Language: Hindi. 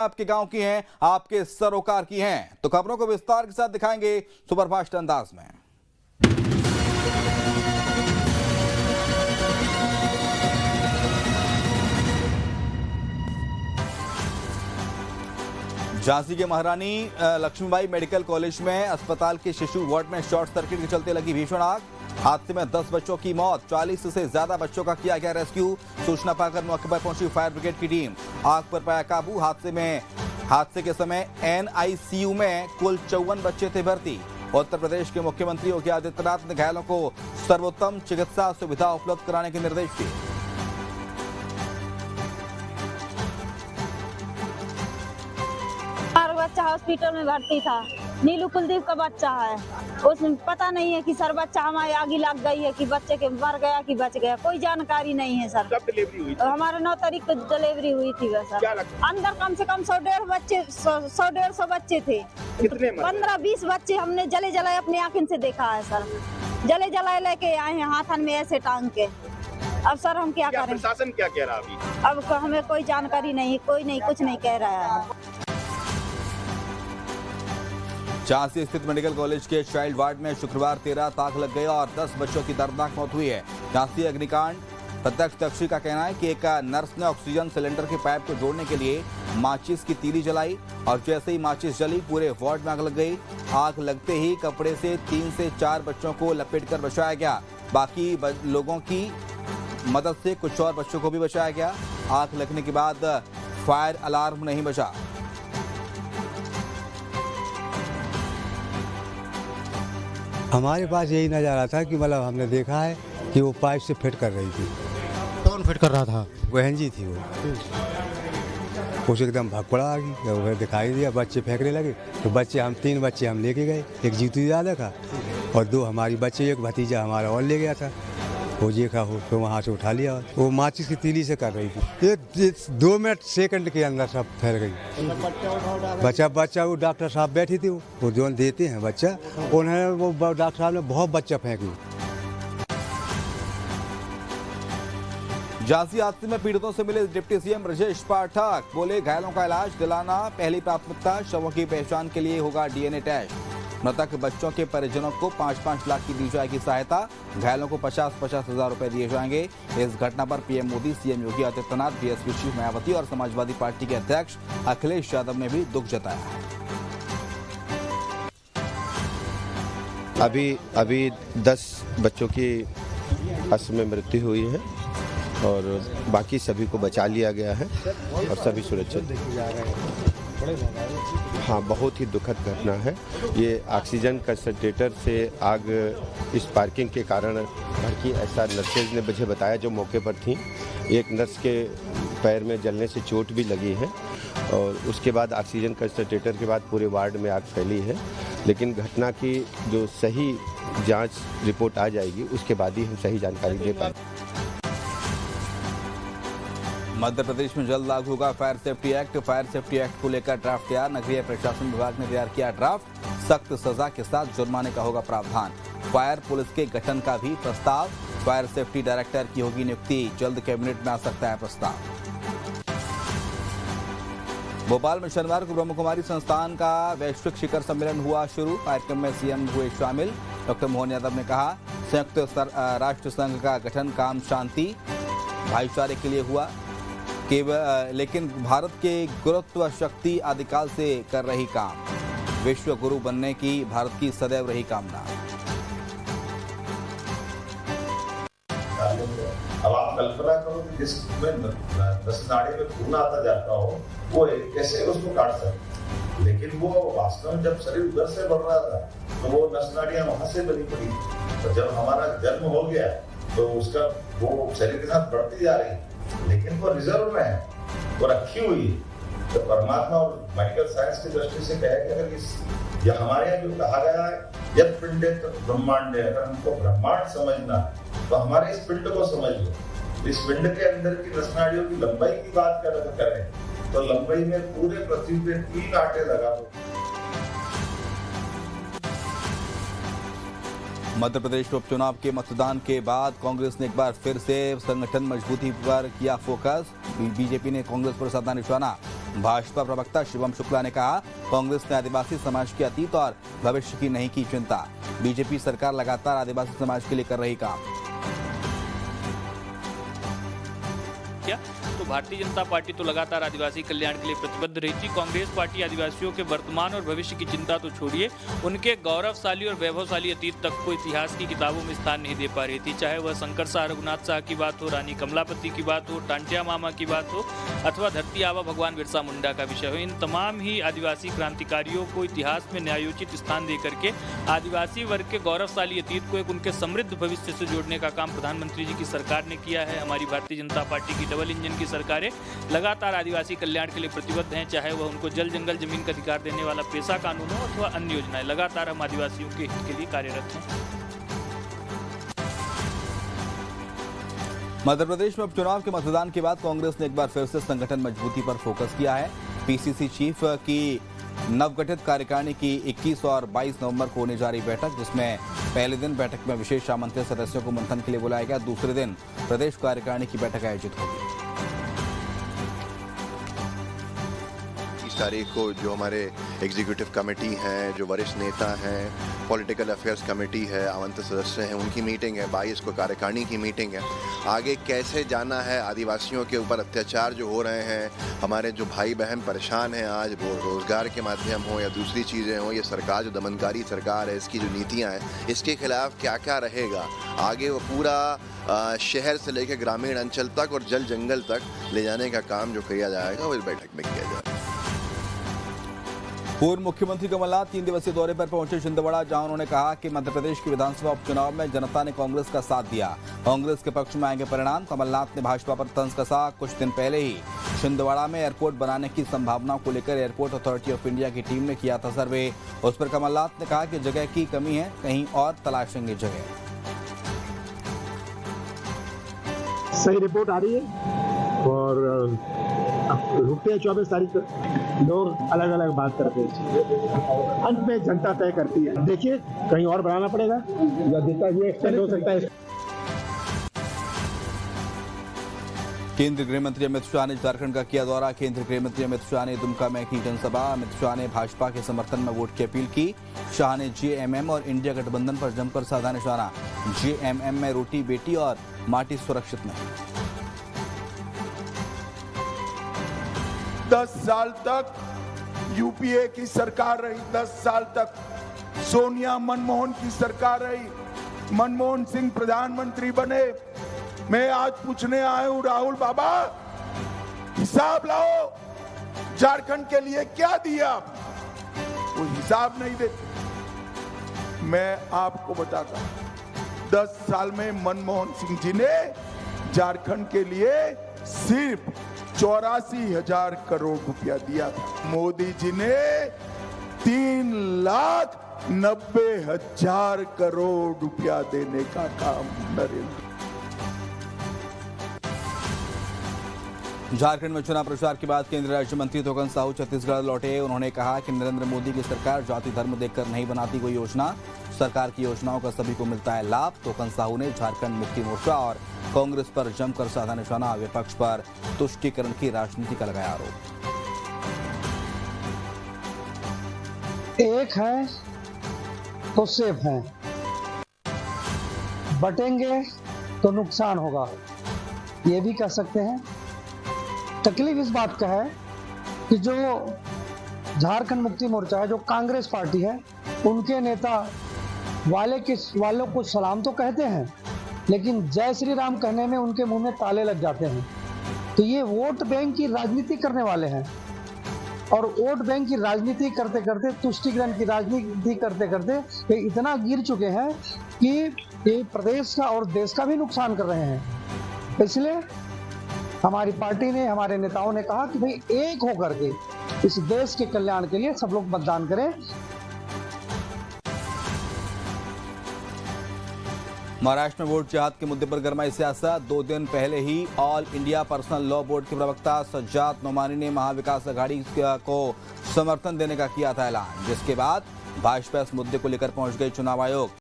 आपके गांव की हैं, आपके सरोकार की हैं। तो खबरों को विस्तार के साथ दिखाएंगे सुपरफास्ट अंदाज में। झांसी के महारानी लक्ष्मीबाई मेडिकल कॉलेज में अस्पताल के शिशु वार्ड में शॉर्ट सर्किट के चलते लगी भीषण आग। हादसे में 10 बच्चों की मौत, 40 से ज्यादा बच्चों का किया गया रेस्क्यू। सूचना पाकर मौके पर पहुंची फायर ब्रिगेड की टीम, आग पर पाया काबू। हादसे के समय NICU में कुल 54 बच्चे थे भर्ती। उत्तर प्रदेश के मुख्यमंत्री योगी आदित्यनाथ ने घायलों को सर्वोत्तम चिकित्सा सुविधा उपलब्ध कराने के निर्देश दिए। बच्चा हॉस्पिटल में भर्ती था, नीलू कुलदीप का बच्चा है। उसमें पता नहीं है कि सर बच्चा हमारे आगे लग गई है कि बच्चे के मर गया कि बच गया, कोई जानकारी नहीं है सर। कब डिलीवरी हुई? हमारे 9 तारीख को डिलीवरी हुई थी सर। अंदर कम से कम 100-150 बच्चे थे। कितने? 15-20 बच्चे हमने जले जलाए अपनी आंखों से देखा है सर। जले जलाए लेके आए हैं हाथन में ऐसे टांग के। अब सर हम क्या करें? प्रशासन क्या कह रहा है अभी? अब हमें कोई जानकारी नहीं, कोई नहीं, कुछ नहीं कह रहा है। झांसी स्थित मेडिकल कॉलेज के चाइल्ड वार्ड में शुक्रवार 13 आग लग गई और 10 बच्चों की दर्दनाक मौत हुई है। झांसी अग्निकांड प्रत्यक्षदर्शी का कहना है कि एक नर्स ने ऑक्सीजन सिलेंडर के पाइप को जोड़ने के लिए माचिस की तीली जलाई और जैसे ही माचिस जली पूरे वार्ड में आग लग गई। आग लगते ही कपड़े से 3 से 4 बच्चों को लपेटकर बचाया गया। बाकी लोगों की मदद से कुछ और बच्चों को भी बचाया गया। आग लगने के बाद फायर अलार्म नहीं बजा। हमारे पास यही नज़ारा था कि मतलब हमने देखा है कि वो पाइप से फिट कर रही थी। कौन फिट कर रहा था? बहन जी थी वो। कुछ एकदम भगपड़ा आ गई, जब उन्हें दिखाई दिया बच्चे फेंकने लगे तो हम 3 बच्चे हम लेके गए। एक जीतू दादा का और 2 हमारी बच्चे, एक भतीजा हमारा और ले गया था। वो देखा हो तो वहाँ से उठा लिया। वो माचिस की तीली से कर रही थी। ये 2 मिनट सेकंड के अंदर सब फैल गई। बच्चा वो डॉक्टर साहब बैठी थी, वो जो देते हैं बच्चा, उन्होंने वो डॉक्टर साहब ने बहुत बच्चा फेंकी। झांसी हादसे में पीड़ितों से मिले डिप्टी CM ब्रजेश पाठक, बोले घायलों का इलाज दिलाना पहली प्राथमिकता। शवों की पहचान के लिए होगा DNA टेस्ट। मृतक बच्चों के परिजनों को 5-5 लाख की दी जाएगी सहायता। घायलों को 50-50 हजार रुपए दिए जाएंगे। इस घटना पर PM Modi, CM Yogi Adityanath, BSP chief Mayawati और समाजवादी पार्टी के अध्यक्ष अखिलेश यादव ने भी दुख जताया है। अभी 10 बच्चों की हादसे में मृत्यु हुई है और बाकी सभी को बचा लिया गया है और सभी सुरक्षित। हाँ, बहुत ही दुखद घटना है ये। ऑक्सीजन कंसंट्रेटर से आग इस पार्किंग के कारण भड़की, ऐसा नर्सेज ने मुझे बताया जो मौके पर थी। एक नर्स के पैर में जलने से चोट भी लगी है और उसके बाद ऑक्सीजन कंसंट्रेटर के बाद पूरे वार्ड में आग फैली है। लेकिन घटना की जो सही जांच रिपोर्ट आ जाएगी उसके बाद ही हम सही जानकारी दे पाएंगे। मध्य प्रदेश में जल्द लागू होगा fire safety act. Fire safety act को लेकर ड्राफ्ट तैयार। नगरीय प्रशासन विभाग ने तैयार किया ड्राफ्ट। सख्त सजा के साथ जुर्माने का होगा प्रावधान। फायर पुलिस के गठन का भी प्रस्ताव। फायर सेफ्टी डायरेक्टर की होगी नियुक्ति। जल्द कैबिनेट में आ सकता है प्रस्ताव। भोपाल में शनिवार को ब्रह्म कुमारी संस्थान का वैश्विक शिखर सम्मेलन हुआ शुरू। कार्यक्रम में CM हुए शामिल। डॉक्टर मोहन यादव ने कहा, संयुक्त राष्ट्र संघ का गठन काम शांति भाईचारे के लिए हुआ, लेकिन भारत के गुरुत्व शक्ति आदिकाल से कर रही काम। विश्व गुरु बनने की भारत की सदैव रही कामना। अब आप कल्पना करो कि जिसमें नस नाड़ी में खून आता जाता हो, वो कैसे उसको काट सकते। लेकिन वो वास्तव में जब शरीर उधर से बढ़ रहा था तो वो नस नाड़ियां वहां से बनी पड़ी। तो जब हमारा जन्म हो गया तो उसका वो शरीर के साथ बढ़ती जा रही, लेकिन वो रिजर्व में है, वो रखी हुई है। तो परमात्मा और मेडिकल साइंस की दृष्टि से कहे कि अगर ये हमारे यहाँ जो कहा गया है यद पिंडे तो ब्रह्मांड है, अगर हमको ब्रह्मांड समझना तो हमारे इस पिंड को समझ लो। इस पिंड के अंदर की नस नाड़ियों की लंबाई की बात करें तो लंबाई में पूरे पृथ्वी पे 3 आटे लगा दो। मध्य प्रदेश उपचुनाव के मतदान के बाद कांग्रेस ने एक बार फिर से संगठन मजबूती पर किया फोकस। बीजेपी ने कांग्रेस पर साधा निशाना। भाजपा प्रवक्ता शिवम शुक्ला ने कहा, कांग्रेस ने आदिवासी समाज के अतीत और भविष्य की नहीं की चिंता। बीजेपी सरकार लगातार आदिवासी समाज के लिए कर रही काम। तो भारतीय जनता पार्टी तो लगातार आदिवासी कल्याण के लिए प्रतिबद्ध रही थी। कांग्रेस पार्टी आदिवासियों के वर्तमान और भविष्य की चिंता तो छोड़िए, उनके गौरवशाली और वैभवशाली अतीत तक को इतिहास की किताबों में स्थान नहीं दे पा रही थी। चाहे वह शंकर शाह रघुनाथ शाह की बात हो, रानी कमलापति की बात हो, टांटिया मामा की बात हो, अथवा धरती आबा भगवान बिरसा मुंडा का विषय हो। इन तमाम ही आदिवासी क्रांतिकारियों को इतिहास में न्यायोचित स्थान दे करके आदिवासी वर्ग के गौरवशाली अतीत को एक उनके समृद्ध भविष्य से जोड़ने का काम प्रधानमंत्री जी की सरकार ने किया है। हमारी भारतीय जनता पार्टी की डबल इंजन की सरकारें लगातार आदिवासी कल्याण के लिए प्रतिबद्ध हैं। चाहे वह उनको जल जंगल जमीन का अधिकार देने वाला पेशा कानून हो अथवा अन्य योजनाएं, लगातार हम आदिवासियों के हित के लिए कार्यरत हैं। मध्य प्रदेश में उपचुनाव के मतदान के बाद कांग्रेस ने एक बार फिर से संगठन मजबूती पर फोकस किया है। पीसीसी चीफ की नवगठित कार्यकारिणी की 21 और 22 नवंबर को होने जा रही बैठक, जिसमें पहले दिन बैठक में विशेष आमंत्रित सदस्यों को मंथन के लिए बुलाया गया। दूसरे दिन प्रदेश कार्यकारिणी की बैठक आयोजित होगी। तारीख को जो हमारे एग्जीक्यूटिव कमेटी हैं, जो वरिष्ठ नेता हैं, पॉलिटिकल अफेयर्स कमेटी है, आमंत्रित सदस्य हैं, उनकी मीटिंग है। 22 को कार्यकारिणी की मीटिंग है। आगे कैसे जाना है, आदिवासियों के ऊपर अत्याचार जो हो रहे हैं, हमारे जो भाई बहन परेशान हैं आज, वो रोजगार के माध्यम हो या दूसरी चीज़ें हो, ये सरकार जो दमनकारी सरकार है, इसकी जो नीतियाँ हैं, इसके खिलाफ क्या क्या रहेगा आगे, वो पूरा शहर से लेकर ग्रामीण अंचल तक और जल जंगल तक ले जाने का काम जो किया जाएगा वो इस बैठक में किया जाएगा। पूर्व मुख्यमंत्री कमलनाथ 3 दिवसीय दौरे पर पहुंचे छिंदवाड़ा, जहां उन्होंने कहा कि मध्य प्रदेश की विधानसभा उपचुनाव में जनता ने कांग्रेस का साथ दिया। कांग्रेस के पक्ष में आएंगे परिणाम। कमलनाथ ने भाजपा पर तंज कसा। कुछ दिन पहले ही छिंदवाड़ा में एयरपोर्ट बनाने की संभावनाओं को लेकर एयरपोर्ट अथॉरिटी ऑफ इंडिया की टीम ने किया था सर्वे। उस पर कमलनाथ ने कहा कि जगह की कमी है, कहीं और तलाशेंगे जगह। सही रिपोर्ट आ रही है और रुकते हैं 24 तारीख तक। लोग अलग अलग बात करते हैं, अंत में जनता तय करती है। देखिए कहीं और बनाना पड़ेगा या देता ये एक्सटेंड हो सकता है। केंद्रीय गृह मंत्री अमित शाह ने झारखंड का किया दौरा। केंद्रीय गृह मंत्री अमित शाह ने दुमका में की जनसभा। अमित शाह ने भाजपा के समर्थन में वोट की अपील की। शाह ने जेएमएम और इंडिया गठबंधन पर जमकर साधा निशाना। जेएमएम में रोटी बेटी और माटी सुरक्षित नहीं। 10 साल तक यूपीए की सरकार रही, 10 साल तक सोनिया मनमोहन की सरकार रही। मनमोहन सिंह प्रधानमंत्री बने। मैं आज पूछने आया हूं, राहुल बाबा हिसाब लाओ, झारखंड के लिए क्या दिया? वो हिसाब नहीं देते। मैं आपको बताता हूं, 10 साल में मनमोहन सिंह जी ने झारखंड के लिए सिर्फ 84,000 करोड़ रुपया दिया था। मोदी जी ने 3,90,000 करोड़ रुपया देने का काम नरेंद्र। झारखंड में चुनाव प्रचार के बाद केंद्रीय राज्य मंत्री तोकन साहू छत्तीसगढ़ लौटे। उन्होंने कहा कि नरेंद्र मोदी की सरकार जाति धर्म देखकर नहीं बनाती कोई योजना। सरकार की योजनाओं का सभी को मिलता है लाभ। तोकन साहू ने झारखंड मुक्ति मोर्चा और कांग्रेस पर जमकर साधा निशाना। विपक्ष पर तुष्टीकरण की राजनीति का लगाया आरोप। एक है तो सेफ है, बटेंगे तो नुकसान होगा, ये भी कह सकते हैं। तकलीफ इस बात का है कि जो झारखंड मुक्ति मोर्चा है, जो कांग्रेस पार्टी है, उनके नेता वालों को सलाम तो कहते हैं, लेकिन जय श्री राम कहने में उनके मुंह में ताले लग जाते हैं। तो ये वोट बैंक की राजनीति करने वाले हैं और वोट बैंक की राजनीति करते करते, तुष्टीकरण की राजनीति करते करते ये इतना गिर चुके हैं कि ये प्रदेश का और देश का भी नुकसान कर रहे हैं। इसलिए हमारी पार्टी ने, हमारे नेताओं ने कहा कि भाई एक होकर के इस देश के कल्याण के लिए सब लोग मतदान करें। महाराष्ट्र में वोट जिहाद के मुद्दे पर गरमाई सियासत। 2 दिन पहले ही all India personal law board के प्रवक्ता सज्जाद नोमानी ने महाविकास अघाड़ी को समर्थन देने का किया था ऐलान, जिसके बाद भाजपा इस मुद्दे को लेकर पहुंच गई चुनाव आयोग।